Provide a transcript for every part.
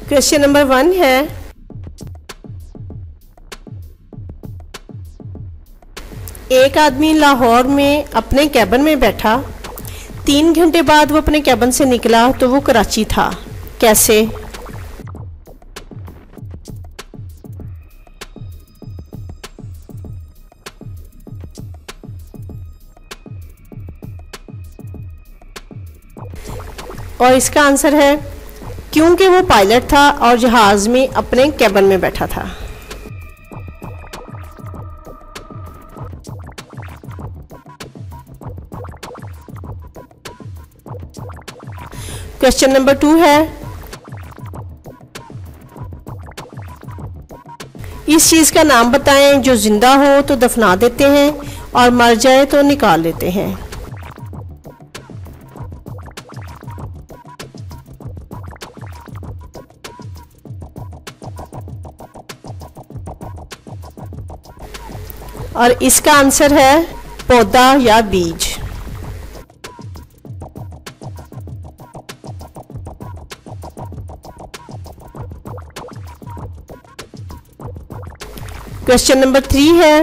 Question number 1 है, एक आदमी लाहौर में अपने कैबिन में बैठा, 3 घंटे बाद वो अपने कैबिन से निकला तो वो कराची था, कैसे? और इसका आंसर है क्योंकि वो पायलट था और जहाज में अपने कैबिन में बैठा था। क्वेश्चन नंबर 2 है, इस चीज का नाम बताएं जो जिंदा हो तो दफना देते हैं और मर जाए तो निकाल लेते हैं। और इसका आंसर है पौधा या बीज। क्वेश्चन नंबर 3 है,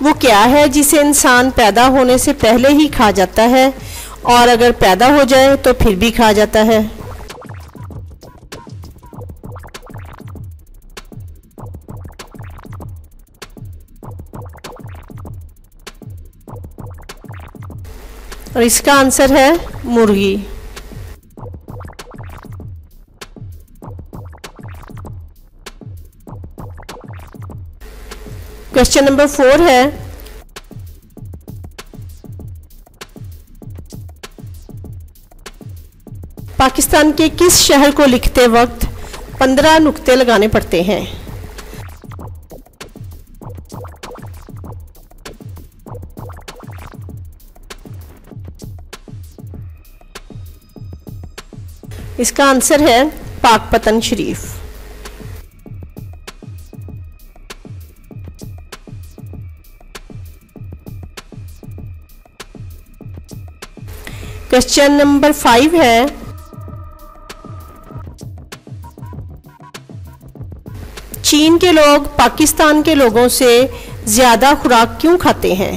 वो क्या है जिसे इंसान पैदा होने से पहले ही खा जाता है और अगर पैदा हो जाए तो फिर भी खा जाता है? और इसका आंसर है मुर्गी। क्वेश्चन नंबर 4 है, पाकिस्तान के किस शहर को लिखते वक्त 15 नुक्ते लगाने पड़ते हैं? इसका आंसर है पाकपतन शरीफ। क्वेश्चन नंबर 5 है, चीन के लोग पाकिस्तान के लोगों से ज्यादा खुराक क्यों खाते हैं?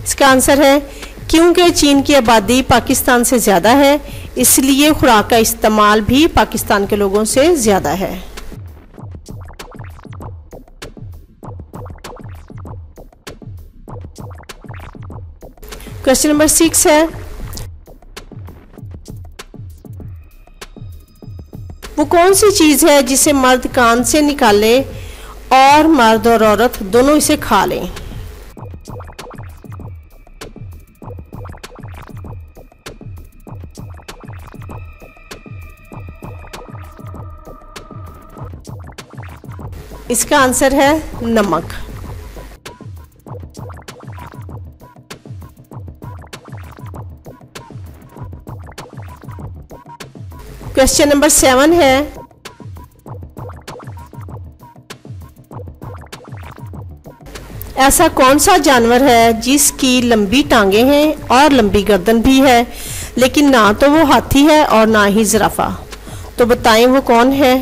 इसका आंसर है क्योंकि चीन की आबादी पाकिस्तान से ज़्यादा है, इसलिए खुराक का इस्तेमाल भी पाकिस्तान के लोगों से ज़्यादा है। क्वेश्चन नंबर 6 है, वो कौन सी चीज़ है जिसे मर्द कान से निकाले और मर्द और औरत दोनों इसे खा लें? इसका आंसर है नमक। क्वेश्चन नंबर 7 है, ऐसा कौन सा जानवर है जिसकी लंबी टांगे हैं और लंबी गर्दन भी है, लेकिन ना तो वो हाथी है और ना ही जिराफा? तो बताएं वो कौन है?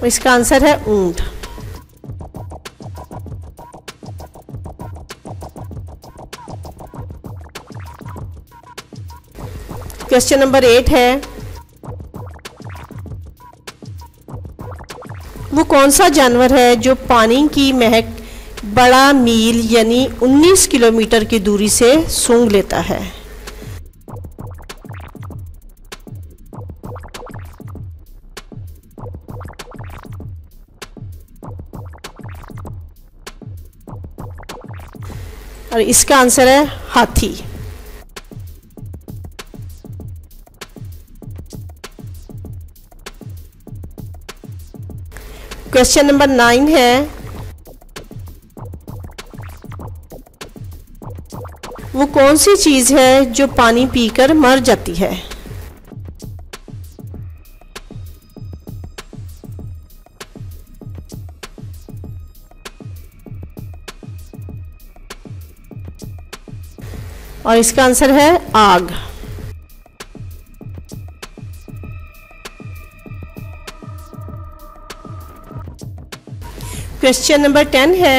इसका आंसर है ऊंट। क्वेश्चन नंबर 8 है, वो कौन सा जानवर है जो पानी की महक बड़ा मील यानी 19 किलोमीटर की दूरी से सूंघ लेता है? और इसका आंसर है हाथी। क्वेश्चन नंबर 9 है, वो कौन सी चीज़ है जो पानी पीकर मर जाती है? और इसका आंसर है आग। क्वेश्चन नंबर 10 है,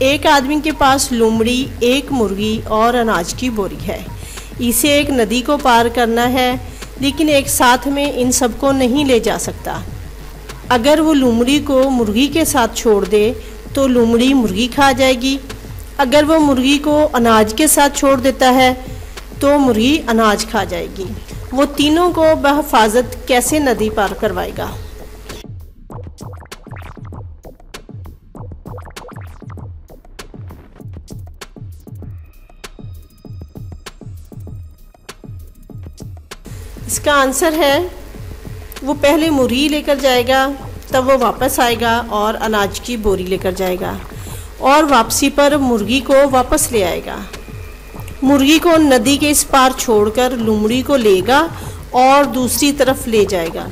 एक आदमी के पास लोमड़ी, एक मुर्गी और अनाज की बोरी है। इसे एक नदी को पार करना है, लेकिन एक साथ में इन सबको नहीं ले जा सकता। अगर वो लोमड़ी को मुर्गी के साथ छोड़ दे तो लोमड़ी मुर्गी खा जाएगी। अगर वो मुर्गी को अनाज के साथ छोड़ देता है तो मुर्गी अनाज खा जाएगी। वो तीनों को बहिफाजत कैसे नदी पार करवाएगा? इसका आंसर है, वो पहले मुर्गी लेकर जाएगा, तब वो वापस आएगा और अनाज की बोरी लेकर जाएगा और वापसी पर मुर्गी को वापस ले आएगा। मुर्गी को नदी के इस पार छोड़कर लोमड़ी को लेगा और दूसरी तरफ ले जाएगा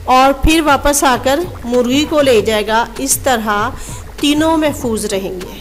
और फिर वापस आकर मुर्गी को ले जाएगा। इस तरह तीनों महफूज रहेंगे।